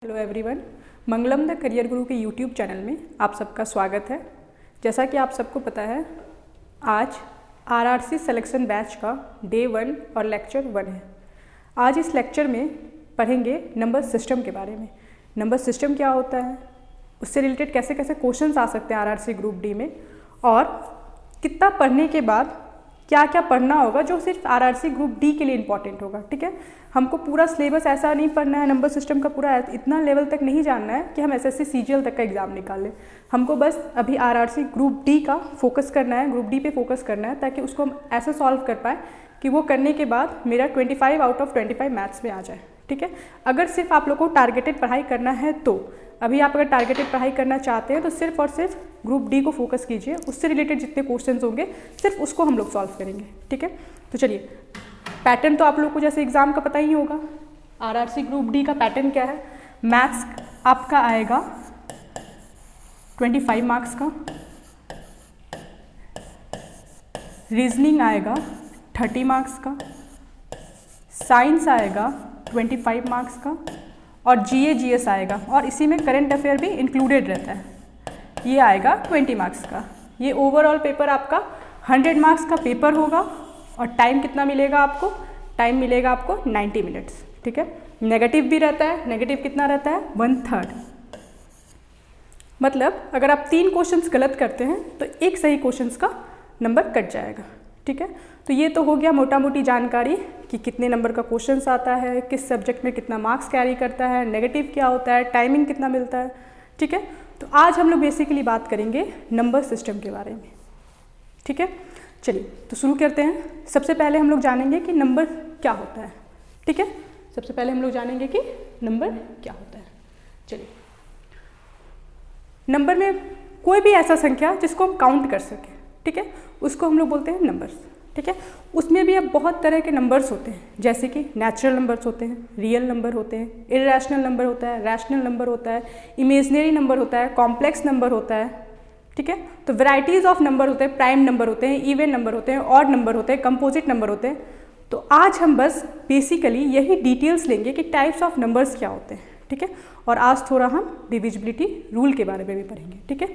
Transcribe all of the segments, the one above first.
Hello everyone, Mangalam the career गुरु के YouTube channel में आप सबका स्वागत है। जैसा कि आप सबको पता है, आज आरआरसी सिलेक्शन बैच का डे 1 और लेक्चर 1 है। आज इस लेक्चर में पढ़ेंगे नंबर सिस्टम के बारे में। नंबर सिस्टम क्या होता है, उससे रिलेटेड कैसे कैसे क्वेश्चंस आ सकते हैं आरआरसी ग्रुप डी में, और कितना पढ़ने के बाद क्या क्या पढ़ना होगा जो सिर्फ आरआरसी ग्रुप डी के लिए इंपॉर्टेंट होगा। ठीक है, हमको पूरा सिलेबस ऐसा नहीं पढ़ना है, नंबर सिस्टम का पूरा इतना लेवल तक नहीं जानना है कि हम एसएससी सीजीएल तक का एग्जाम निकाल लें। हमको बस अभी आरआरसी ग्रुप डी का फोकस करना है, ग्रुप डी पे फोकस करना है, ताकि उसको हम ऐसा सॉल्व कर पाएँ कि वो करने के बाद मेरा 25 आउट ऑफ 25 मैथ्स में आ जाए। ठीक है, अगर सिर्फ आप लोग को टारगेटेड पढ़ाई करना है तो अभी आप अगर टारगेटेड पढ़ाई करना चाहते हैं तो सिर्फ और सिर्फ ग्रुप डी को फोकस कीजिए, उससे रिलेटेड जितने क्वेश्चंस होंगे सिर्फ उसको हम लोग सॉल्व करेंगे। ठीक है, तो चलिए, पैटर्न तो आप लोग को जैसे एग्जाम का पता ही होगा। आरआरसी ग्रुप डी का पैटर्न क्या है, मैथ्स आपका आएगा 25 मार्क्स का, रीजनिंग आएगा 30 मार्क्स का, साइंस आएगा 25 मार्क्स का, और जीए जीएस आएगा, और इसी में करंट अफेयर भी इंक्लूडेड रहता है, ये आएगा 20 मार्क्स का। ये ओवरऑल पेपर आपका 100 मार्क्स का पेपर होगा, और टाइम कितना मिलेगा आपको, टाइम मिलेगा आपको 90 मिनट्स। ठीक है, नेगेटिव भी रहता है, नेगेटिव कितना रहता है 1/3। मतलब अगर आप 3 क्वेश्चंस गलत करते हैं तो एक सही क्वेश्चंस का नंबर कट जाएगा। ठीक है, तो ये तो हो गया मोटा मोटी जानकारी कि कितने नंबर का क्वेश्चंस आता है, किस सब्जेक्ट में कितना मार्क्स कैरी करता है, नेगेटिव क्या होता है, टाइमिंग कितना मिलता है। ठीक है, तो आज हम लोग बेसिकली बात करेंगे नंबर सिस्टम के बारे में। ठीक है, चलिए तो शुरू करते हैं। सबसे पहले हम लोग जानेंगे कि नंबर क्या होता है। ठीक है, सबसे पहले हम लोग जानेंगे कि नंबर क्या होता है। चलिए, नंबर में कोई भी ऐसा संख्या जिसको हम काउंट कर सकें, ठीक है, उसको हम लोग बोलते हैं नंबर्स। ठीक है, उसमें भी अब बहुत तरह के नंबर्स होते हैं, जैसे कि नेचुरल नंबर्स होते हैं, रियल नंबर होते हैं, इरेशनल नंबर होता है, रैशनल नंबर होता है, इमेजिनरी नंबर होता है, कॉम्प्लेक्स नंबर होता है। ठीक है, तो वैराइटीज़ ऑफ नंबर होते हैं, प्राइम नंबर होते हैं, इवन नंबर होते हैं, ऑड नंबर होते हैं, कंपोजिट नंबर होते हैं। तो आज हम बस बेसिकली यही डिटेल्स लेंगे कि टाइप्स ऑफ नंबर्स क्या होते हैं। ठीक है, और आज थोड़ा हम डिविजिबिलिटी रूल के बारे में भी पढ़ेंगे। ठीक है,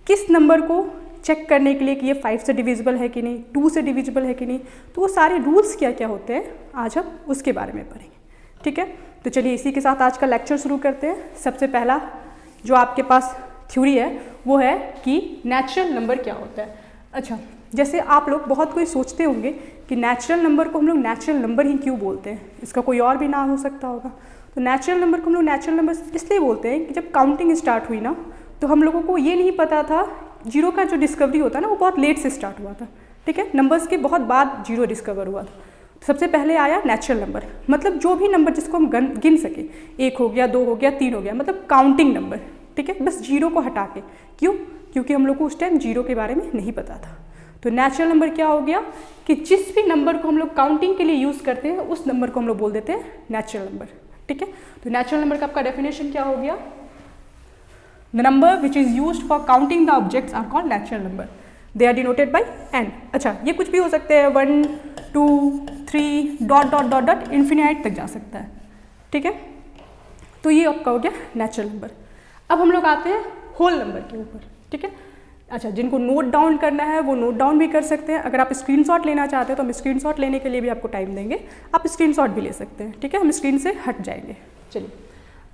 किस नंबर को चेक करने के लिए कि ये 5 से डिविजिबल है कि नहीं, 2 से डिविजिबल है कि नहीं, तो वो सारे रूल्स क्या क्या होते हैं आज हम उसके बारे में पढ़ेंगे। ठीक है, तो चलिए इसी के साथ आज का लेक्चर शुरू करते हैं। सबसे पहला जो आपके पास थ्योरी है वो है कि नेचुरल नंबर क्या होता है। अच्छा, जैसे आप लोग बहुत कोई सोचते होंगे कि नेचुरल नंबर को हम लोग नेचुरल नंबर ही क्यों बोलते हैं, इसका कोई और भी नाम हो सकता होगा। तो नेचुरल नंबर को हम लोग नेचुरल नंबर इसलिए बोलते हैं कि जब काउंटिंग स्टार्ट हुई ना, तो हम लोगों को ये नहीं पता था, जीरो का जो डिस्कवरी होता है ना वो बहुत लेट से स्टार्ट हुआ था। ठीक है, नंबर्स के बहुत बाद जीरो डिस्कवर हुआ था। तो सबसे पहले आया नेचुरल नंबर, मतलब जो भी नंबर जिसको हम गिन सके, 1 हो गया, 2 हो गया, 3 हो गया, मतलब काउंटिंग नंबर। ठीक है, बस जीरो को हटा के। क्यों? क्योंकि हम लोग को उस टाइम जीरो के बारे में नहीं पता था। तो नेचुरल नंबर क्या हो गया कि जिस भी नंबर को हम लोग काउंटिंग के लिए यूज़ करते हैं उस नंबर को हम लोग बोल देते हैं नेचुरल नंबर। ठीक है, तो नेचुरल नंबर का आपका डेफिनेशन क्या हो गया, The number which is used for counting the objects are called natural number. They are denoted by n. अच्छा, ये कुछ भी हो सकते हैं, 1 2 3 dot dot dot dot infinite तक जा सकता है। ठीक है, तो ये आपका हो गया नेचुरल नंबर। अब हम लोग आते हैं होल नंबर के ऊपर। ठीक है, अच्छा, जिनको नोट डाउन करना है वो नोट डाउन भी कर सकते हैं। अगर आप स्क्रीनशॉट लेना चाहते हैं तो हम स्क्रीनशॉट लेने के लिए भी आपको टाइम देंगे, आप स्क्रीनशॉट भी ले सकते हैं। ठीक है, हम स्क्रीन से हट जाएंगे। चलिए,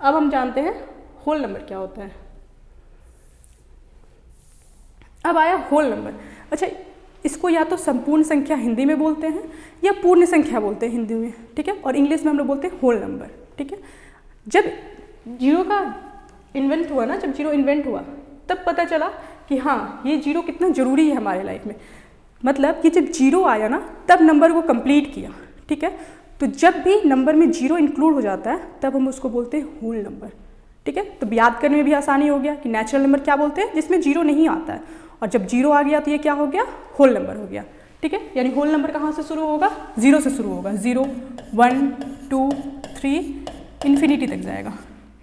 अब हम जानते हैं होल नंबर क्या होता है। अब आया होल नंबर। अच्छा, इसको या तो संपूर्ण संख्या हिंदी में बोलते हैं या पूर्ण संख्या बोलते हैं हिंदी में। ठीक है, और इंग्लिश में हम लोग बोलते हैं होल नंबर। ठीक है, जब जीरो का इन्वेंट हुआ ना, जब जीरो इन्वेंट हुआ तब पता चला कि हाँ, ये जीरो कितना ज़रूरी है हमारे लाइफ में। मतलब कि जब जीरो आया ना तब नंबर को कंप्लीट किया। ठीक है, तो जब भी नंबर में जीरो इंक्लूड हो जाता है तब हम उसको बोलते हैं होल नंबर। ठीक है, तो याद करने में भी आसानी हो गया कि नेचुरल नंबर क्या बोलते हैं, जिसमें जीरो नहीं आता है, और जब जीरो आ गया तो ये क्या हो गया, होल नंबर हो गया। ठीक है, यानी होल नंबर कहाँ से शुरू होगा, 0 से शुरू होगा, 0 1 2 3 इन्फिनिटी तक जाएगा।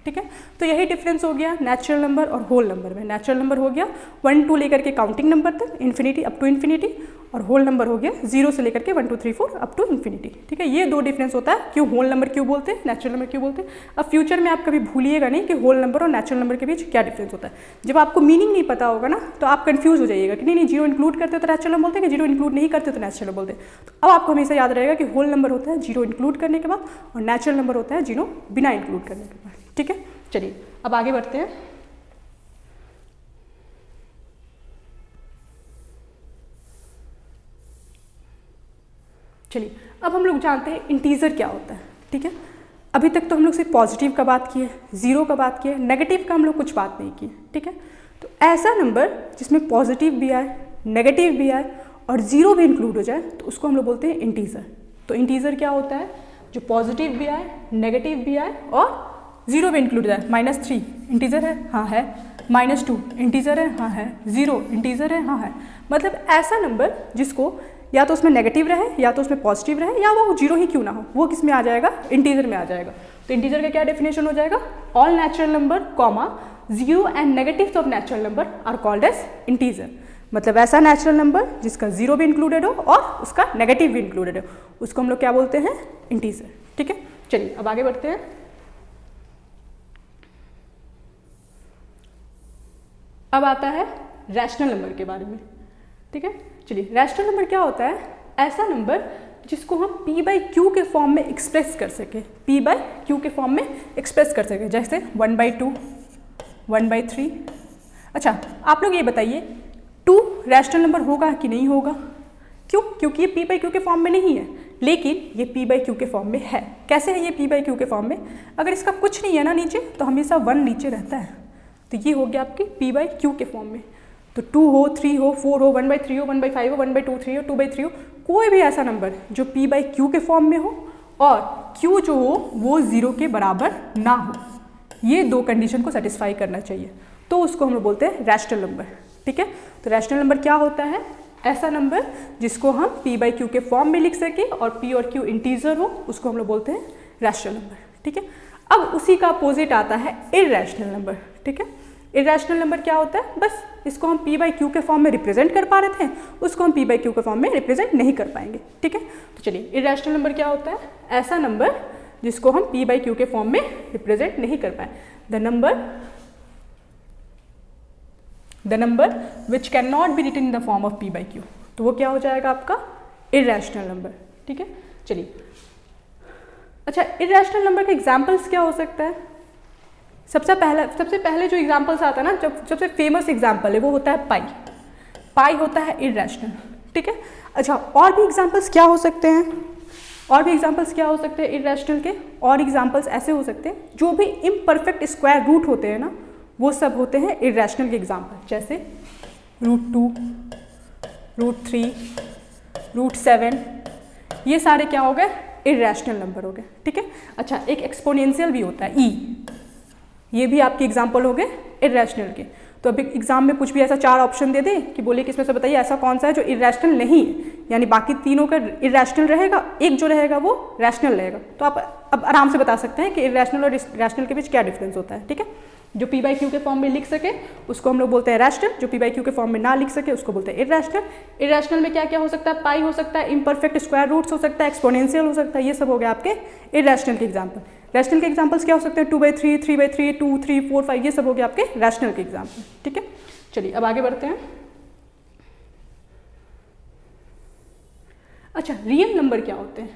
ठीक है, तो यही डिफरेंस हो गया नेचुरल नंबर और होल नंबर में। नेचुरल नंबर हो गया 1 2 लेकर के काउंटिंग नंबर तक, इन्फिनिटी अप टू इन्फिनिटी, और होल नंबर हो गया 0 से लेकर के 1 2 3 4 अप टू इन्फिनिटी, ठीक है। ये दो डिफरेंस होता है, क्यों होल नंबर क्यों बोलते हैं, नेचुरल नंबर क्यों बोलते हैं। अब फ्यूचर में आप कभी भूलिएगा नहीं कि होल नंबर और नेचुरल नंबर के बीच क्या डिफरेंस होता है। जब आपको मीनिंग नहीं पता होगा ना तो आप कंफ्यूज हो जाइएगा कि नहीं जीरो इंक्लूड करते तो नेचुरल बोलते हैं, कि जीरो इंक्लूड नहीं करते तो नेचुरल बोलते हैं। तो अब आपको हमेशा याद रहेगा कि होल नंबर होता है जीरो इंक्लूड करने के बाद और नेचुरल नंबर होता है जीरो बिना इंक्लूड करने के बाद, ठीक है। चलिए अब आगे बढ़ते हैं। चलिए अब हम लोग जानते हैं इंटीजर क्या होता है, ठीक है। अभी तक तो हम लोग सिर्फ पॉजिटिव का बात किए, जीरो का बात किए, नेगेटिव का हम लोग कुछ बात नहीं की, ठीक है। तो ऐसा नंबर जिसमें पॉजिटिव भी आए, नेगेटिव भी आए और जीरो भी इंक्लूड हो जाए तो उसको हम लोग बोलते हैं इंटीजर। तो इंटीजर क्या होता है, जो पॉजिटिव भी आए, नेगेटिव भी आए और जीरो भी इंक्लूड हो जाए। -3 इंटीजर है, हाँ है। -2 इंटीजर है, हाँ है। 0 इंटीजर है, हाँ है। मतलब ऐसा नंबर जिसको या तो उसमें नेगेटिव रहे या तो उसमें पॉजिटिव रहे या वो जीरो ही क्यों ना हो, वो किस में आ जाएगा, इंटीजर में आ जाएगा। तो इंटीजर का क्या डेफिनेशन हो जाएगा, all natural number comma zero and negatives of natural number are called as integer. मतलब ऐसा नेचुरल नंबर जिसका जीरो भी इंक्लूडेड हो और उसका नेगेटिव भी इंक्लूडेड हो, उसको हम लोग क्या बोलते हैं, इंटीजर, ठीक है। चलिए अब आगे बढ़ते हैं। अब आता है रैशनल नंबर के बारे में, ठीक है। चलिए रैशनल नंबर क्या होता है, ऐसा नंबर जिसको हम p/q के फॉर्म में एक्सप्रेस कर सके, p/q के फॉर्म में एक्सप्रेस कर सके, जैसे 1/2, 1/3। अच्छा आप लोग ये बताइए 2 रैशनल नंबर होगा कि नहीं होगा, क्यों, क्योंकि ये p/q के फॉर्म में नहीं है, लेकिन ये p/q के फॉर्म में है। कैसे है ये p/q के फॉर्म में, अगर इसका कुछ नहीं है ना नीचे तो हमेशा 1 नीचे रहता है, तो ये हो गया आपकी p/q के फॉर्म में। तो 2 हो, 3 हो, 4 हो, 1/3 हो, 1/5 हो, 1/2 3 हो, 2/3 हो, कोई भी ऐसा नंबर जो p/q के फॉर्म में हो और q जो हो वो 0 के बराबर ना हो, ये दो कंडीशन को सेटिस्फाई करना चाहिए, तो उसको हम लोग बोलते हैं रैशनल नंबर, ठीक है। तो रैशनल नंबर क्या होता है, ऐसा नंबर जिसको हम p/q के फॉर्म में लिख सके और p और q इंटीजर हो, उसको हम लोग बोलते हैं रैशनल नंबर, ठीक है। अब उसी का अपोजिट आता है इरैशनल नंबर, ठीक है। इरैशनल नंबर क्या होता है, बस इसको हम p/q के फॉर्म में रिप्रेजेंट कर पा रहे थे, उसको हम p/q के फॉर्म में रिप्रेजेंट नहीं कर पाएंगे, ठीक है। तो चलिए इरैशनल नंबर क्या होता है, ऐसा नंबर जिसको हम p/q के फॉर्म में रिप्रेजेंट नहीं कर पाए, the number which can not be written in the form of p/q, तो वो क्या हो जाएगा आपका इरैशनल नंबर, ठीक है। चलिए अच्छा इरैशनल नंबर के एग्जाम्पल्स क्या हो सकता है, सबसे पहले जो एग्जाम्पल्स आता है ना, जब सबसे फेमस एग्जाम्पल है वो होता है पाई होता है इरैशनल, ठीक है। अच्छा और भी एग्जाम्पल्स क्या हो सकते हैं, इरैशनल के और एग्जाम्पल्स ऐसे हो सकते हैं, जो भी इम्परफेक्ट स्क्वायर रूट होते हैं ना वो सब होते हैं इरैशनल के एग्जाम्पल, जैसे √2, √3, √7, ये सारे क्या हो गए, इरैशनल नंबर हो गए, ठीक है। अच्छा एक एक्सपोनेंशियल भी होता है e, ये भी आपके एग्जाम्पल हो गए इरैशनल के। तो अभी एग्जाम में कुछ भी ऐसा 4 ऑप्शन दे दे कि बोले कि इसमें से बताइए ऐसा कौन सा है जो इरैशनल नहीं है, यानी बाकी तीनों का इरैशनल रहेगा, एक जो रहेगा वो रैशनल रहेगा, तो आप अब आराम से बता सकते हैं कि इरैशनल और रैशनल के बीच क्या डिफरेंस होता है, ठीक है। जो p/q के फॉर्म में लिख सके उसको हम लोग बोलते हैं रैशनल, जो p/q के फॉर्म में ना लिख सके उसको बोलते हैं इरैशनल। इरैशनल में क्या क्या हो सकता है, पाई हो सकता है, इम्परफेक्ट स्क्वायर रूट्स हो सकता है, एक्सपोनेंशियल हो सकता है, ये सब हो गया आपके इरैशनल के एग्जाम्पल। रैशनल के एग्जाम्पल्स क्या हो सकते हैं, 2/3, 3/3, 2, 3, 4, 5, ये सब हो गया आपके रैशनल के एग्जाम्पल, ठीक है। चलिए अब आगे बढ़ते हैं। अच्छा रियल नंबर क्या होते हैं,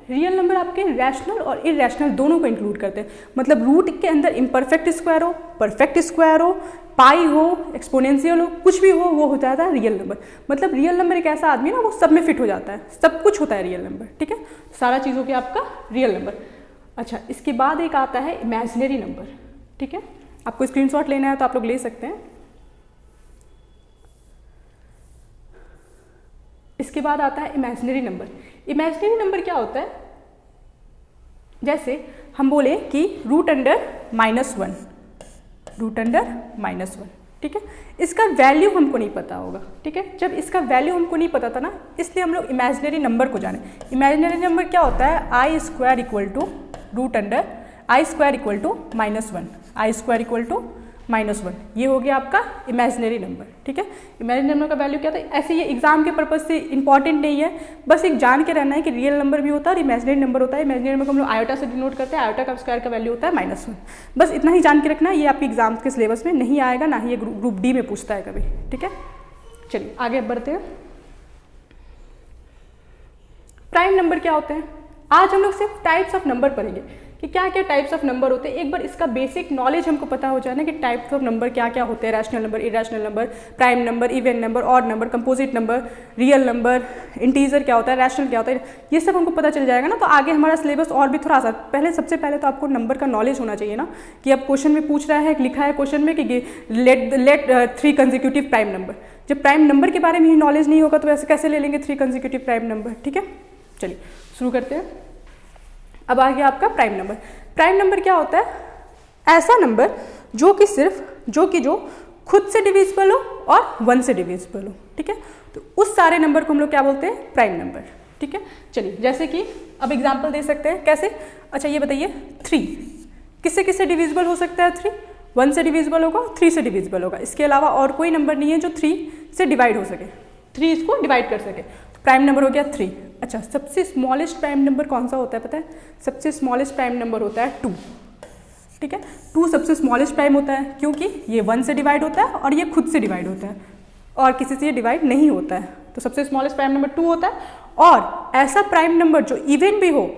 रियल नंबर आपके रैशनल और इरैशनल दोनों को इंक्लूड करते हैं, मतलब रूट के अंदर इम्परफेक्ट स्क्वायर हो, परफेक्ट स्क्वायर हो, पाई हो, एक्सपोनेंशियल हो, कुछ भी हो, वो हो जाता है रियल नंबर। मतलब रियल नंबर एक ऐसा आदमी ना वो सब में फिट हो जाता है, सब कुछ होता है रियल नंबर, ठीक है। सारा चीज़ हो गया आपका रियल नंबर। अच्छा इसके बाद एक आता है इमेजिनरी नंबर, ठीक है। आपको स्क्रीनशॉट लेना है तो आप लोग ले सकते हैं। इसके बाद आता है इमेजिनरी नंबर। इमेजिनरी नंबर क्या होता है, जैसे हम बोले कि √(-1), ठीक है। इसका वैल्यू हमको नहीं पता होगा, ठीक है। जब इसका वैल्यू हमको नहीं पता था ना, इसलिए हम लोग इमेजिनरी नंबर को जाने। इमेजिनरी नंबर क्या होता है, i² = √(i² = -1), i² = -1, ये हो गया आपका इमेजिनरी नंबर, ठीक है। इमेजिनरी नंबर का वैल्यू क्या था, ऐसे ये एग्जाम के पर्पज से इंपॉर्टेंट नहीं है, बस एक जान के रहना है कि रियल नंबर भी होता है और इमेजिनरी नंबर होता है। इमेजिनरी नंबर को हम लोग आयोटा से डिनोट करते हैं, आयोटा का स्क्वायर का वैल्यू होता है -1। बस इतना ही जान के रखना है, ये आपके एग्जाम के सिलेबस में नहीं आएगा, ना ही ये ग्रुप डी में पूछता है कभी, ठीक है। चलिए आगे बढ़ते हैं। प्राइम नंबर क्या होते हैं, आज हम लोग सिर्फ टाइप्स ऑफ नंबर पढ़ेंगे कि क्या क्या टाइप्स ऑफ नंबर होते हैं। एक बार इसका बेसिक नॉलेज हमको पता हो जाए ना कि टाइप्स ऑफ नंबर क्या क्या होते हैं, rational number, irrational number, prime number, even number, odd number, composite number, real number, integer क्या होता है, रैशनल क्या होता है, ये सब हमको पता चल जाएगा ना, तो आगे हमारा सिलेबस और भी थोड़ा आसान। सबसे पहले तो आपको नंबर का नॉलेज होना चाहिए ना, कि अब क्वेश्चन में पूछ रहा है, लिखा है क्वेश्चन में कि लेट 3 कंसेक्यूटिव प्राइम नंबर। जब प्राइम नंबर के बारे में ही नॉलेज नहीं होगा तो ऐसे कैसे ले लेंगे 3 कंसेक्यूटिव प्राइम नंबर, ठीक है। चलिए शुरू करते हैं। अब आ गया आपका प्राइम नंबर। प्राइम नंबर क्या होता है, ऐसा नंबर जो खुद से डिविजिबल हो और 1 से डिविजिबल हो, ठीक है। तो उस सारे नंबर को हम लोग क्या बोलते हैं, प्राइम नंबर, ठीक है। चलिए जैसे कि अब एग्जांपल दे सकते हैं, कैसे, अच्छा ये बताइए 3 किससे किससे डिविजिबल हो सकता है, 3 1 से डिविजिबल होगा, 3 से डिविजिबल होगा, इसके अलावा और कोई नंबर नहीं है जो 3 से डिवाइड हो सके, 3 इसको डिवाइड कर सके, तो प्राइम नंबर हो गया 3। अच्छा सबसे स्मॉलेस्ट प्राइम नंबर कौन सा होता है पता है, सबसे स्मॉलेस्ट प्राइम नंबर होता है 2, ठीक है। 2 सबसे स्मॉलेस्ट प्राइम होता है क्योंकि ये 1 से डिवाइड होता है और ये खुद से डिवाइड होता है और किसी से ये डिवाइड नहीं होता है, तो सबसे स्मॉलेस्ट प्राइम नंबर 2 होता है। और ऐसा प्राइम नंबर जो इवन भी हो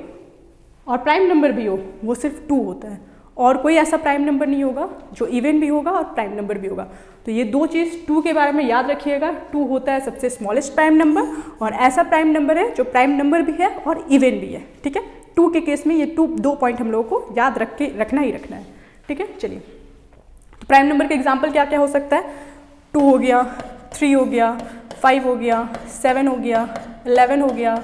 और प्राइम नंबर भी हो वो सिर्फ 2 होता है, और कोई ऐसा प्राइम नंबर नहीं होगा जो इवन भी होगा और प्राइम नंबर भी होगा। तो ये 2 चीज़ 2 के बारे में याद रखिएगा, 2 होता है सबसे स्मॉलेस्ट प्राइम नंबर और ऐसा प्राइम नंबर है जो प्राइम नंबर भी है और इवन भी है, ठीक है। 2 के केस में ये 2 पॉइंट हम लोगों को याद रखना ही रखना है, ठीक है। चलिए तो प्राइम नंबर के एग्जाम्पल क्या क्या हो सकता है, 2 हो गया, 3 हो गया, 5 हो गया, 7 हो गया, 11 हो गया,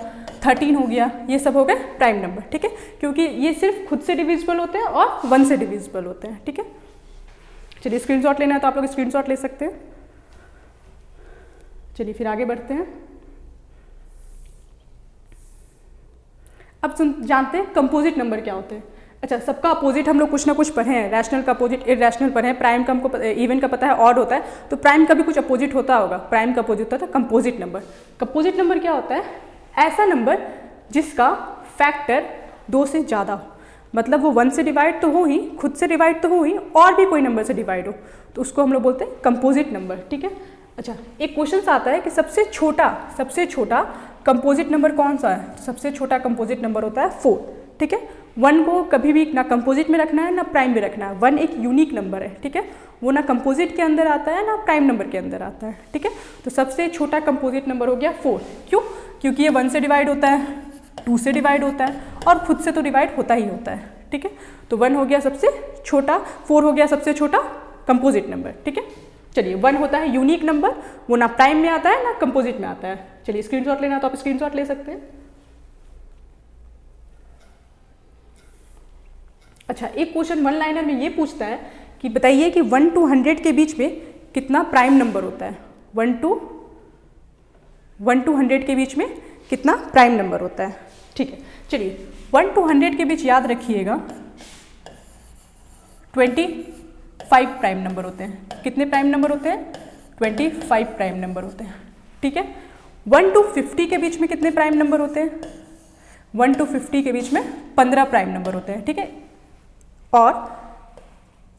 13 हो गया, ये सब हो गए प्राइम नंबर, ठीक है, क्योंकि ये सिर्फ खुद से डिविजिबल होते हैं और 1 से डिविजिबल होते हैं, ठीक है। चलिए स्क्रीनशॉट लेना है तो आप लोग स्क्रीनशॉट ले सकते हैं। चलिए फिर आगे बढ़ते हैं। अब जानते हैं कंपोजिट नंबर क्या होते हैं। अच्छा सबका अपोजिट हम लोग कुछ ना कुछ पढ़े हैं, रैशनल का अपोजिट इरेशनल पढ़े हैं, प्राइम का हमको इवन का पता है, ऑड होता है, तो प्राइम का भी कुछ अपोजिट होता होगा, प्राइम का अपोजिट होता है कंपोजिट नंबर। कंपोजिट नंबर क्या होता है, ऐसा नंबर जिसका फैक्टर 2 से ज़्यादा हो, मतलब वो 1 से डिवाइड तो हो ही, खुद से डिवाइड तो हो ही, और भी कोई नंबर से डिवाइड हो, तो उसको हम लोग बोलते हैं कंपोजिट नंबर, ठीक है। अच्छा एक क्वेश्चन आता है कि सबसे छोटा कंपोजिट नंबर कौन सा है, सबसे छोटा कंपोजिट नंबर होता है 4, ठीक है। 1 को कभी भी ना कंपोजिट में रखना है ना प्राइम में रखना है, 1 एक यूनिक नंबर है, ठीक है, वो ना कंपोजिट के अंदर आता है ना प्राइम नंबर के अंदर आता है, ठीक है। तो सबसे छोटा कंपोजिट नंबर हो गया 4, क्यों, क्योंकि ये 1 से डिवाइड होता है, 2 से डिवाइड होता है और खुद से तो डिवाइड होता ही होता है, ठीक है। तो 1 हो गया सबसे छोटा, 4 हो गया सबसे छोटा कंपोजिट नंबर, ठीक है। चलिए 1 होता है यूनिक नंबर, वो ना प्राइम में आता है ना कंपोजिट में आता है। चलिए स्क्रीनशॉट लेना तो आप स्क्रीनशॉट ले सकते हैं। अच्छा एक क्वेश्चन 1 लाइनर में ये पूछता है कि बताइए कि 1 to 100 के बीच में कितना प्राइम नंबर होता है, 1 to 100 के बीच में कितना प्राइम नंबर होता है, ठीक है। चलिए 1 to 100 के बीच याद रखिएगा 25 प्राइम नंबर होते हैं। कितने प्राइम नंबर होते हैं, 25 प्राइम नंबर होते हैं, ठीक है। 1 to 50 के बीच में कितने प्राइम नंबर होते हैं, 1 to 50 के बीच में 15 प्राइम नंबर होते हैं, ठीक है। और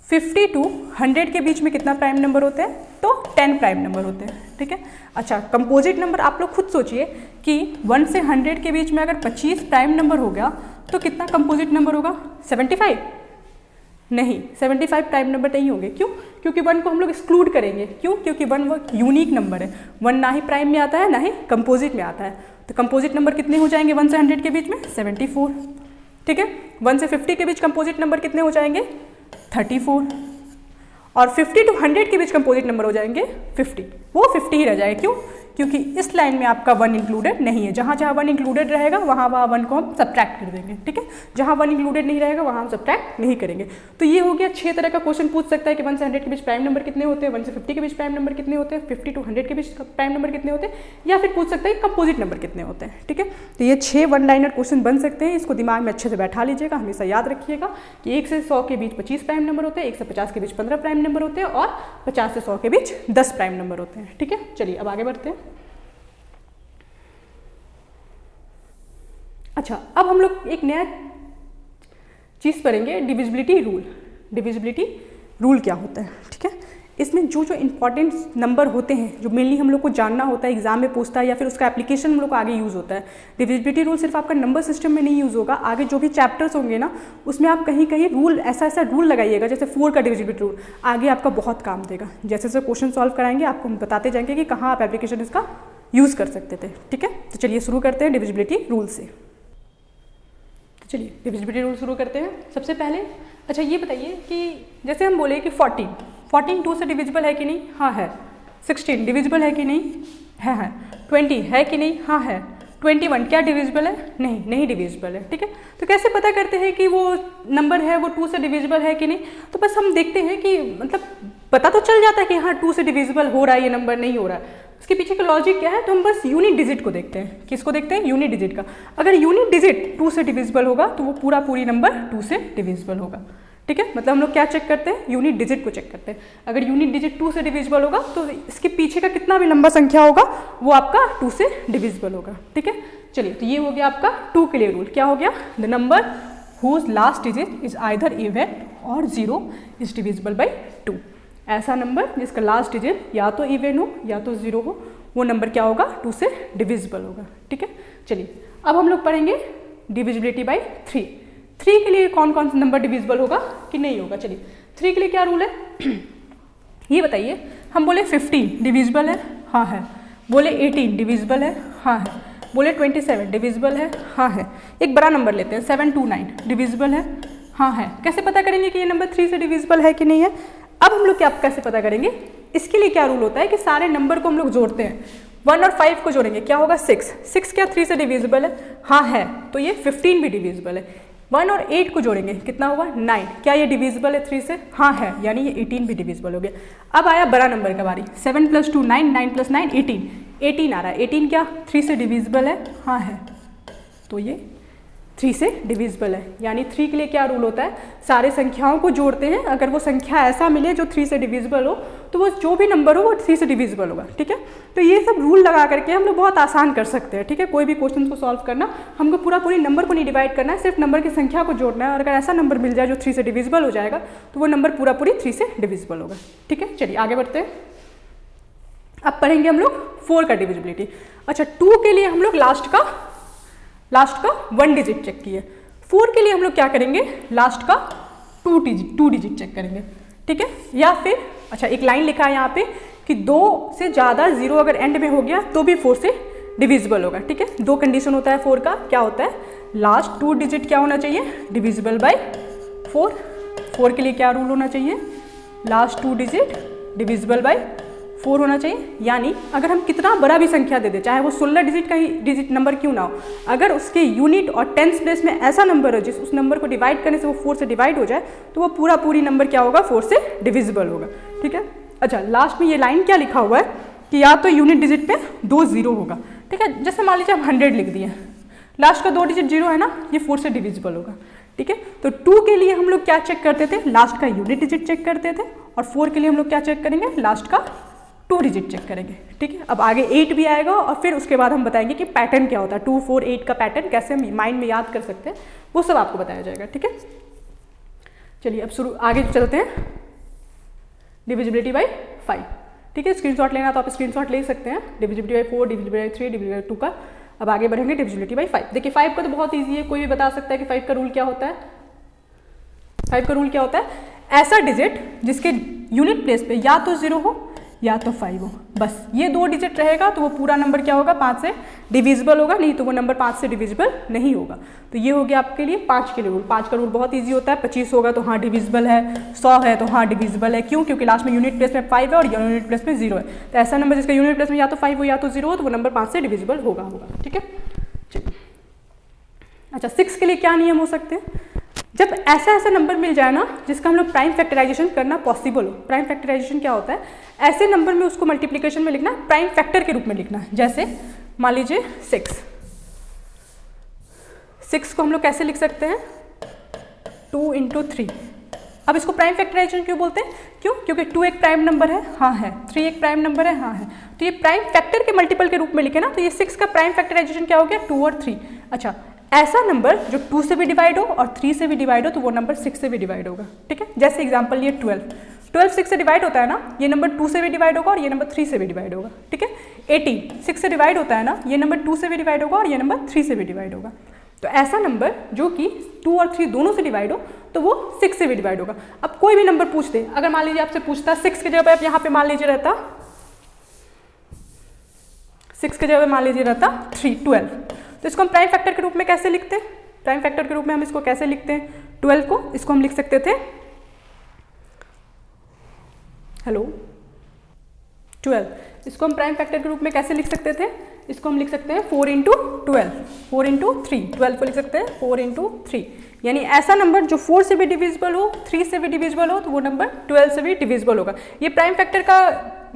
50 to 100 के बीच में कितना प्राइम नंबर होते हैं, तो 10 प्राइम नंबर होते हैं, ठीक है। अच्छा कंपोजिट नंबर आप लोग खुद सोचिए कि 1 से 100 के बीच में अगर 25 प्राइम नंबर हो गया तो कितना कंपोजिट नंबर होगा, 75? नहीं, 75 प्राइम नंबर नहीं होंगे, क्यों, क्योंकि 1 को हम लोग एक्सक्लूड करेंगे, क्यों, क्योंकि 1 वो यूनिक नंबर है, 1 ना ही प्राइम में आता है ना ही कंपोजिट में आता है। तो कंपोजिट नंबर कितने हो जाएंगे 1 से 100 के बीच में, 74, ठीक है। 1 से 50 के बीच कंपोजिट नंबर कितने हो जाएंगे, 34, और 50 to 100 के बीच कंपोजिट नंबर हो जाएंगे 50, वो 50 ही रह जाएगा, क्यों, क्योंकि इस लाइन में आपका 1 इंक्लूडेड नहीं है। जहाँ जहाँ 1 इंक्लूडेड रहेगा वहाँ 1 को हम सब्ट्रैक्ट कर देंगे, ठीक है। जहाँ 1 इंक्लूडेड नहीं रहेगा वहाँ हम सब्ट्रैक्ट नहीं करेंगे। तो ये हो गया 6 तरह का क्वेश्चन पूछ सकता है कि 1 से 100 के बीच प्राइम नंबर कितने होते हैं, 1 से 50 के बीच प्राइम नंबर कितने होते हैं, 50 to 100 के बीच प्राइम नंबर कितने होते हैं, या फिर पूछ सकता है कि कंपोजिट नंबर कितने होते हैं, ठीक है। तो ये 6 वन लाइनर क्वेश्चन बन सकते हैं। इसको दिमाग में अच्छे से बैठा लीजिएगा, हमेशा याद रखिएगा कि 1 से 100 के बीच 25 प्राइम नंबर होते हैं, 1 से 50 के बीच 15 प्राइम नंबर होते हैं और 50 से 100 के बीच 10 प्राइम नंबर होते हैं, ठीक है। चलिए अब आगे बढ़ते हैं। अच्छा, अब हम लोग एक नया चीज़ पढ़ेंगे, डिविजिबिलिटी रूल। डिविजिबिलिटी रूल क्या होता है, ठीक है। इसमें जो जो इंपॉर्टेंट नंबर होते हैं, जो मेनली हम लोग को जानना होता है, एग्जाम में पूछता है या फिर उसका एप्लीकेशन हम लोग को आगे यूज़ होता है। डिविजिबिलिटी रूल सिर्फ आपका नंबर सिस्टम में नहीं यूज़ होगा, आगे जो भी चैप्टर्स होंगे ना उसमें आप कहीं कहीं रूल ऐसा रूल लगाइएगा, जैसे 4 का डिविजिबिलिटी रूल आगे आपका बहुत काम देगा। जैसे जैसे क्वेश्चन सॉल्व कराएंगे आपको हम बताते जाएंगे कि कहाँ आप एप्लीकेशन इसका यूज़ कर सकते थे, ठीक है। तो चलिए शुरू करते हैं डिविजिबिलिटी रूल से। चलिए डिविजिबिलिटी रूल शुरू करते हैं। सबसे पहले अच्छा ये बताइए कि जैसे हम बोले कि 14 2 से डिविजिबल है कि नहीं, हाँ है। 16 डिविजिबल है कि नहीं, है। 20 है कि नहीं, हाँ है। 21 क्या डिविजिबल है, नहीं डिविजिबल है, ठीक है। तो कैसे पता करते हैं कि वो नंबर है वो 2 से डिविजिबल है कि नहीं, तो बस हम देखते हैं कि मतलब पता तो चल जाता है कि हाँ 2 से डिविजिबल हो रहा है ये नंबर, नहीं हो रहा है। उसके पीछे का लॉजिक क्या है, तो हम बस यूनिट डिजिट को देखते हैं। किसको देखते हैं, यूनिट डिजिट का। अगर यूनिट डिजिट 2 से डिविजिबल होगा तो वो पूरी नंबर 2 से डिविजिबल होगा, ठीक है। मतलब हम लोग क्या चेक करते हैं, यूनिट डिजिट को चेक करते हैं। अगर यूनिट डिजिट 2 से डिविजिबल होगा तो इसके पीछे का कितना भी लंबा संख्या होगा वो आपका 2 से डिविजिबल होगा, ठीक है। चलिए तो ये हो गया आपका 2 के लिए रूल। क्या हो गया, the number whose last digit is either even or 0 is divisible by 2। ऐसा नंबर जिसका लास्ट डिजिट या तो इवन हो या तो 0 हो, वो नंबर क्या होगा, 2 से डिविजिबल होगा, ठीक है। चलिए अब हम लोग पढ़ेंगे डिविजिबिलिटी बाई 3। 3 के लिए कौन कौन सा नंबर डिविजिबल होगा कि नहीं होगा। चलिए 3 के लिए क्या रूल है ये बताइए। हम बोले 15 डिविजिबल है, हाँ है। बोले 18 डिविजिबल है, हाँ है। बोले 27 डिविजिबल है, हाँ है। एक बड़ा नंबर लेते हैं 729 डिविजिबल है, हाँ है। कैसे पता करेंगे कि ये नंबर 3 से डिविजिबल है कि नहीं है। अब हम लोग क्या कैसे पता करेंगे, इसके लिए क्या रूल होता है कि सारे नंबर को हम लोग जोड़ते हैं। 1 और 5 को जोड़ेंगे, क्या होगा 6 क्या 3 से डिविजिबल है, हाँ है। तो ये 15 भी डिविजिबल है। 1 और 8 को जोड़ेंगे, कितना होगा 9, क्या ये डिविजिबल है 3 से, हाँ है। यानी ये 18 भी डिविजिबल हो गया। अब आया बड़ा नंबर का बारी, 7 + 2 9, 9 + 9 18 आ रहा है। 18 क्या 3 से डिविजिबल है, हाँ है। तो ये 3 से डिविजिबल है। यानी 3 के लिए क्या रूल होता है, सारे संख्याओं को जोड़ते हैं, अगर वो संख्या ऐसा मिले जो 3 से डिविजिबल हो तो वो जो भी नंबर हो वो 3 से डिविजिबल होगा, ठीक है। तो ये सब रूल लगा करके हम लोग बहुत आसान कर सकते हैं, ठीक है। कोई भी क्वेश्चन को सॉल्व करना, हमको पूरी नंबर को नहीं डिवाइड करना है, सिर्फ नंबर की संख्या को जोड़ना है। और अगर ऐसा नंबर मिल जाए जो 3 से डिविजिबल हो जाएगा तो वो नंबर पूरी 3 से डिविजिबल होगा, ठीक है। चलिए आगे बढ़ते हैं। अब पढ़ेंगे हम लोग 4 का डिविजिबिलिटी। अच्छा 2 के लिए हम लोग लास्ट का 1 डिजिट चेक किए। 4 के लिए हम लोग क्या करेंगे, लास्ट का 2 डिजिट चेक करेंगे, ठीक है। या फिर अच्छा एक लाइन लिखा है यहाँ पे कि 2 से ज़्यादा 0 अगर एंड में हो गया तो भी 4 से डिविजिबल होगा, ठीक है। 2 कंडीशन होता है 4 का, क्या होता है, लास्ट 2 डिजिट क्या होना चाहिए, डिविजिबल बाई 4। 4 के लिए क्या रूल होना चाहिए, लास्ट 2 डिजिट डिविजिबल बाई 4 होना चाहिए। यानी अगर हम कितना बड़ा भी संख्या दे दें, चाहे वो 16 डिजिट का ही डिजिट नंबर क्यों ना हो, अगर उसके यूनिट और टेंस प्लेस में ऐसा नंबर हो जिस उस नंबर को डिवाइड करने से वो 4 से डिवाइड हो जाए तो वो पूरी नंबर क्या होगा, 4 से डिविजिबल होगा, ठीक है। अच्छा लास्ट में ये लाइन क्या लिखा हुआ है कि या तो यूनिट डिजिट पे 2 0 होगा, ठीक है। जैसे मान लीजिए हम 100 लिख दिए, लास्ट का 2 डिजिट 0 है ना, ये 4 से डिविजिबल होगा, ठीक है। तो 2 के लिए हम लोग क्या चेक करते थे, लास्ट का यूनिट डिजिट चेक करते थे। और 4 के लिए हम लोग क्या चेक करेंगे, लास्ट का 2 डिजिट चेक करेंगे, ठीक है। अब आगे 8 भी आएगा और फिर उसके बाद हम बताएंगे कि पैटर्न क्या होता है, 2 4 8 का पैटर्न कैसे हम माइंड में याद कर सकते हैं, वो सब आपको बताया जाएगा, ठीक है। चलिए अब आगे चलते हैं, डिविजिबिलिटी बाई 5, ठीक है। स्क्रीनशॉट लेना तो आप स्क्रीनशॉट ले सकते हैं, divisibility by 4, divisibility by 3, divisibility by 2 का। अब आगे बढ़ेंगे डिविजिबिलिटी बाई 5। देखिए 5 का तो बहुत ईजी है, कोई भी बता सकता है कि 5 का रूल क्या होता है। 5 का रूल क्या होता है, ऐसा डिजिट जिसके यूनिट प्लेस पे या तो 0 हो या तो 5 हो, बस ये 2 डिजिट रहेगा तो वो पूरा नंबर क्या होगा, 5 से डिविजिबल होगा, नहीं तो वो नंबर 5 से डिविजिबल नहीं होगा। तो ये हो गया आपके लिए 5 के लिए रूल। 5 का रूल बहुत ईजी होता है, 25 होगा तो हाँ डिविजिबल है, 100 है तो हाँ डिविजिबल है। क्यों? क्योंकि लास्ट में यूनिट प्लेस में 5 है और यूनिट प्लेस में 0 है। तो ऐसा नंबर जिसका यूनिट प्लेस में या तो 5 हो या तो 0 हो तो वो नंबर 5 से डिविजिबल होगा। ठीक है, चलिए। अच्छा, 6 के लिए क्या नियम हो सकते हैं? जब ऐसा नंबर मिल जाए ना जिसका हम लोग प्राइम फैक्टराइजेशन करना पॉसिबल हो। प्राइम फैक्टराइजेशन क्या होता है? ऐसे नंबर में उसको मल्टीप्लिकेशन में लिखना, प्राइम फैक्टर के रूप में लिखना। जैसे मान लीजिए 6 को हम लोग कैसे लिख सकते हैं? 2 × 3। अब इसको प्राइम फैक्टराइजेशन क्यों बोलते हैं? क्यों? क्योंकि 2 एक प्राइम नंबर है, हाँ है, 3 एक प्राइम नंबर है, हाँ है। तो ये प्राइम फैक्टर के मल्टीपल के रूप में लिखे ना, तो ये 6 का प्राइम फैक्टराइजेशन क्या हो गया? 2 और 3। अच्छा, ऐसा नंबर जो 2 से भी डिवाइड हो और 3 से भी डिवाइड हो तो वो नंबर 6 से भी डिवाइड होगा। ठीक है, जैसे एग्जांपल ये 12 6 से डिवाइड होता है ना, ये नंबर 2 से भी डिवाइड होगा और ये नंबर 3 से भी डिवाइड होगा। ठीक है, 18 6 से डिवाइड होता है ना, ये नंबर 2 से भी डिवाइड होगा और ये नंबर 3 से भी डिवाइड होगा। तो ऐसा नंबर जो कि 2 और 3 दोनों से डिवाइड हो तो वो 6 से भी डिवाइड होगा। अब कोई भी नंबर पूछ दे, अगर मान लीजिए आपसे पूछता 6 की जगह पे आप यहाँ पे मान लीजिए रहता 6 की जगह पे मान लीजिए रहता 12, तो इसको हम प्राइम फैक्टर के रूप में कैसे लिखते हैं? प्राइम फैक्टर के रूप में हम इसको कैसे लिखते हैं? 12 को इसको हम लिख सकते थे, हेलो 12, इसको हम प्राइम फैक्टर के रूप में कैसे लिख सकते थे? इसको हम लिख सकते हैं 4 × 12, 4 × 3, 12 को लिख सकते हैं 4 × 3। यानी ऐसा नंबर जो 4 से भी डिविजिबल हो, 3 से भी डिविजिबल हो तो वो नंबर 12 से भी डिविजिबल होगा। ये प्राइम फैक्टर का,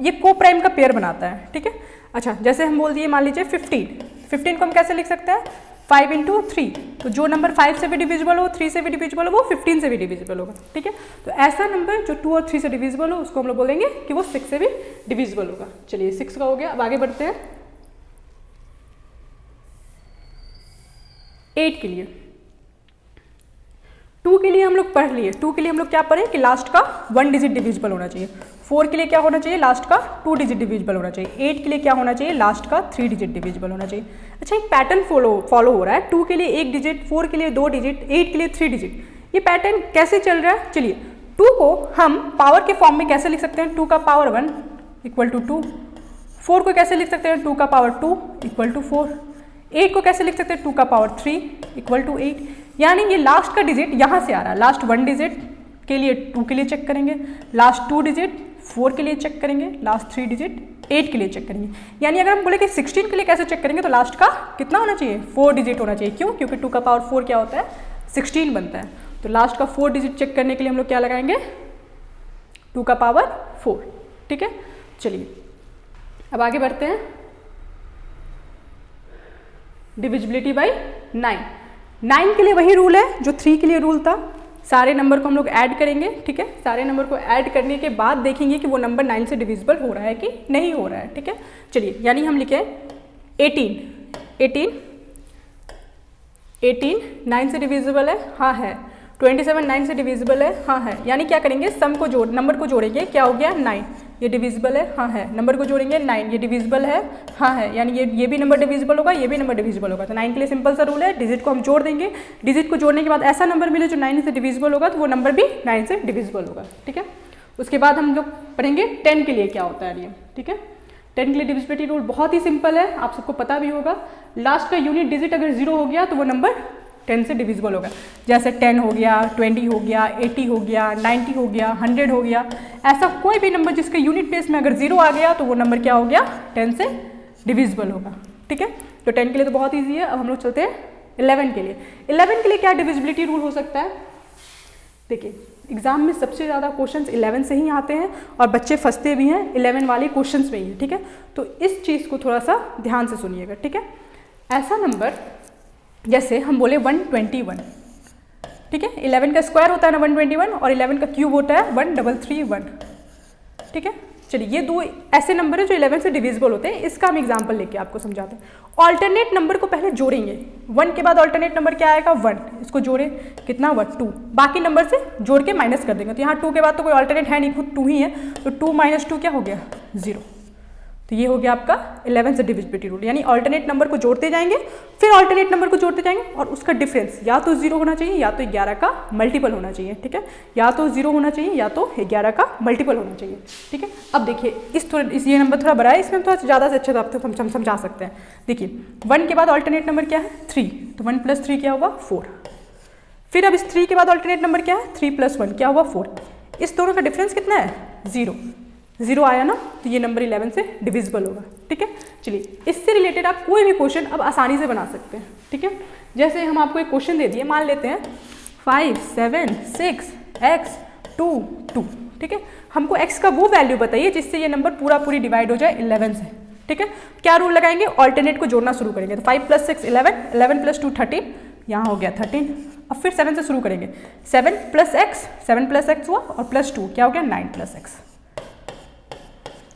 ये को प्राइम का पेयर बनाता है। ठीक है, अच्छा, जैसे हम बोल दिए मान लीजिए 15 को हम कैसे लिख सकते हैं? 5 × 3, तो जो नंबर 5 से भी डिविजिबल हो, 3 से भी डिविजिबल हो, वो 15 से भी डिविजिबल होगा। ठीक है, तो ऐसा नंबर जो 2 और 3 से डिविजिबल हो उसको हम लोग बोलेंगे कि वो 6 से भी डिविजिबल होगा। चलिए 6 का हो गया, अब आगे बढ़ते हैं 8 के लिए। 2 के लिए हम लोग पढ़ लिए, 2 के लिए हम लोग क्या पढ़े कि लास्ट का 1 डिजिट डिविजिबल होना चाहिए। 4 के लिए क्या होना चाहिए? लास्ट का 2 डिजिट डिविजिबल होना चाहिए। 8 के लिए क्या होना चाहिए? लास्ट का 3 डिजिट डिविजिबल होना चाहिए। अच्छा, एक पैटर्न फॉलो हो रहा है। 2 के लिए 1 डिजिट, 4 के लिए 2 डिजिट, 8 के लिए 3 डिजिट। ये पैटर्न कैसे चल रहा है? चलिए 2 को हम पावर के फॉर्म में कैसे लिख सकते हैं? 2 का पावर 1 = 2। 4 को कैसे लिख सकते हैं? 2 का पावर 2 = 4। 8 को कैसे लिख सकते हैं? 2 का पावर 3 = 8। यानी ये लास्ट का डिजिट यहाँ से आ रहा है। लास्ट 1 डिजिट के लिए 2 के लिए चेक करेंगे, लास्ट 2 डिजिट 4 के लिए चेक करेंगे, लास्ट 3 डिजिट 8 के लिए चेक करेंगे। यानी अगर हम बोले कि 16 के लिए कैसे चेक करेंगे तो लास्ट का कितना होना चाहिए? 4 डिजिट होना चाहिए। क्यों? क्योंकि 2 का पावर 4 क्या होता है? 16 बनता है। तो लास्ट का 4 डिजिट चेक करने के लिए हम लोग क्या लगाएंगे? 2 का पावर 4। ठीक है, चलिए अब आगे बढ़ते हैं। डिविजिबिलिटी बाई 9 के लिए वही रूल है जो 3 के लिए रूल था। सारे नंबर को हम लोग ऐड करेंगे। ठीक है, सारे नंबर को ऐड करने के बाद देखेंगे कि वो नंबर 9 से डिविजिबल हो रहा है कि नहीं हो रहा है। ठीक है, चलिए यानी हम लिखे 18 9 से डिविजिबल है, हाँ है। 27 9 से डिविजिबल है, हाँ है। यानी क्या करेंगे? सम को नंबर को जोड़ेंगे, क्या हो गया? 9, ये डिविजिबल है, हाँ है। नंबर को जोड़ेंगे 9, ये डिविजिबल है, हाँ है। यानी ये भी नंबर डिविजिबल होगा, ये भी नंबर डिविजिबल होगा। तो 9 के लिए सिंपल सा रूल है, डिजिट को हम जोड़ देंगे। डिजिट को जोड़ने के बाद ऐसा नंबर मिले जो 9 से डिविजिबल होगा तो वो नंबर भी 9 से डिविजिबल होगा। ठीक है, उसके बाद हम लोग पढ़ेंगे 10 के लिए क्या होता है नियम। ठीक है, 10 के लिए डिविजिबिलिटी रूल बहुत ही सिंपल है, आप सबको पता भी होगा। लास्ट का यूनिट डिजिट अगर 0 हो गया तो वो नंबर 10 से डिविजिबल होगा। जैसे 10 हो गया, 20 हो गया, 80 हो गया, 90 हो गया, 100 हो गया। ऐसा कोई भी नंबर जिसके यूनिट प्लेस में अगर 0 आ गया तो वो नंबर क्या हो गया? 10 से डिविजिबल होगा। ठीक है, तो 10 के लिए तो बहुत ईजी है। अब हम लोग चलते हैं 11 के लिए। 11 के लिए क्या डिविजिबिलिटी रूल हो सकता है? देखिए एग्जाम में सबसे ज़्यादा क्वेश्चंस 11 से ही आते हैं और बच्चे फंसते भी हैं 11 वाले क्वेश्चंस में ही है। ठीक है, तो इस चीज़ को थोड़ा सा ध्यान से सुनिएगा। ठीक है, ऐसा नंबर जैसे हम बोले 121। ठीक है, 11 का स्क्वायर होता है ना 121 और 11 का क्यूब होता है 1331। ठीक है, चलिए ये दो ऐसे नंबर है जो 11 से डिविजिबल होते हैं। इसका हम एग्जांपल लेके आपको समझाते हैं। ऑल्टरनेट नंबर को पहले जोड़ेंगे। 1 के बाद ऑल्टरनेट नंबर क्या आएगा? 1। इसको जोड़े कितना? 2। बाकी नंबर से जोड़ के माइनस कर देंगे। तो यहाँ 2 के बाद तो कोई ऑल्टरनेट है नहीं, खुद 2 ही है। तो 2 - 2 क्या हो गया? 0। तो तो ये हो गया आपका 11 से डिविजिबिलिटी रूल, यानी ऑल्टरनेट नंबर को जोड़ते जाएंगे, फिर ऑल्टरनेट नंबर को जोड़ते जाएंगे और उसका डिफरेंस या तो 0 होना चाहिए या तो 11 का मल्टीपल होना चाहिए, ठीक है, या तो 0 होना चाहिए या तो 11 का मल्टीपल होना चाहिए, ठीक है। अब देखिए इस ये नंबर थोड़ा बड़ा है, इसमें थोड़ा ज़्यादा से अच्छे से आप हम समझा सकते हैं। देखिए 1 के बाद ऑल्टरनेट नंबर क्या है 3, तो 1 + 3 क्या हुआ 4। फिर अब इस 3 के बाद ऑल्टरनेट नंबर क्या है 3 + 1 क्या हुआ 4। इस दोनों का डिफरेंस कितना है 0 आया ना, तो ये नंबर 11 से डिविजिबल होगा, ठीक है। चलिए इससे रिलेटेड आप कोई भी क्वेश्चन अब आसानी से बना सकते हैं, ठीक है। जैसे हम आपको एक क्वेश्चन दे दिए, मान लेते हैं 5 7 6 x 2 2, ठीक है। हमको x का वो वैल्यू बताइए जिससे ये नंबर पूरी डिवाइड हो जाए 11 से, ठीक है। क्या रूल लगाएंगे, ऑल्टरनेट को जोड़ना शुरू करेंगे। तो 5 + 6 11, 11 + 2 13, यहाँ हो गया 13। अब फिर 7 से शुरू करेंगे, 7 + x हुआ और +2 क्या हो गया 9 + x,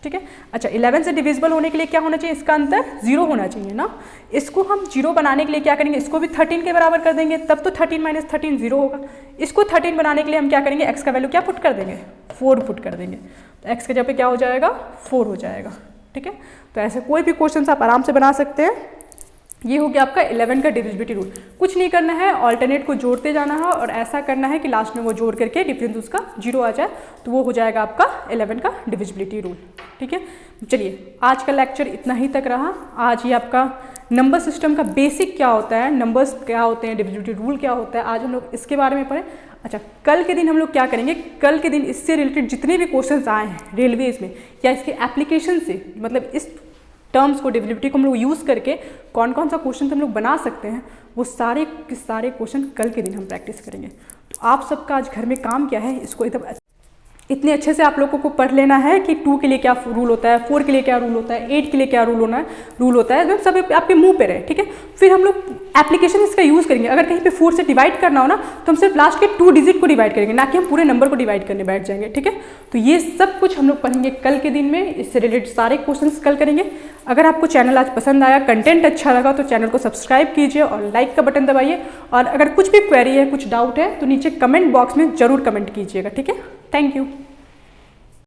ठीक है। अच्छा 11 से डिविजिबल होने के लिए क्या होना चाहिए, इसका अंतर 0 होना चाहिए ना। इसको हम 0 बनाने के लिए क्या करेंगे, इसको भी 13 के बराबर कर देंगे, तब तो 13 - 13 0 होगा। इसको 13 बनाने के लिए हम क्या करेंगे, x का वैल्यू क्या पुट कर देंगे 4 पुट कर देंगे, तो x के जगह पे क्या हो जाएगा 4 हो जाएगा, ठीक है। तो ऐसे कोई भी क्वेश्चन आप आराम से बना सकते हैं। ये हो गया आपका 11 का डिविजिबिलिटी रूल। कुछ नहीं करना है, ऑल्टरनेट को जोड़ते जाना है और ऐसा करना है कि लास्ट में वो जोड़ करके डिफरेंस उसका 0 आ जाए, तो वो हो जाएगा आपका 11 का डिविजिबिलिटी रूल, ठीक है। चलिए आज का लेक्चर इतना ही तक रहा। आज ये आपका नंबर सिस्टम का बेसिक क्या होता है, नंबर्स क्या होते हैं, डिविजिबिलिटी रूल क्या होता है, आज हम लोग इसके बारे में पढ़े। अच्छा कल के दिन हम लोग क्या करेंगे, कल के दिन इससे रिलेटेड जितने भी क्वेश्चंस आए हैं रेलवेज में या इसके एप्लीकेशन से, मतलब इस टर्म्स को डिविजिबिलिटी को हम लोग यूज़ करके कौन कौन सा क्वेश्चन हम लोग बना सकते हैं, वो सारे के सारे क्वेश्चन कल के दिन हम प्रैक्टिस करेंगे। तो आप सबका आज घर में काम क्या है, इसको एकदम इतने अच्छे से आप लोगों को पढ़ लेना है कि 2 के लिए क्या रूल होता है, 4 के लिए क्या रूल होता है, 8 के लिए क्या रूल होता है, एकदम सब आपके मुंह पे रहे, ठीक है। फिर हम लोग एप्लीकेशन इसका यूज़ करेंगे। अगर कहीं पे 4 से डिवाइड करना हो ना, तो हम सिर्फ लास्ट के 2 डिजिट को डिवाइड करेंगे, ना कि हम पूरे नंबर को डिवाइड करने बैठ जाएंगे, ठीक है। तो ये सब कुछ हम लोग पढ़ेंगे कल के दिन में, इससे रिलेटेड सारे क्वेश्चन कल करेंगे। अगर आपको चैनल आज पसंद आया, कंटेंट अच्छा लगा, तो चैनल को सब्सक्राइब कीजिए और लाइक का बटन दबाइए। और अगर कुछ भी क्वेरी है, कुछ डाउट है, तो नीचे कमेंट बॉक्स में ज़रूर कमेंट कीजिएगा, ठीक है। Thank you.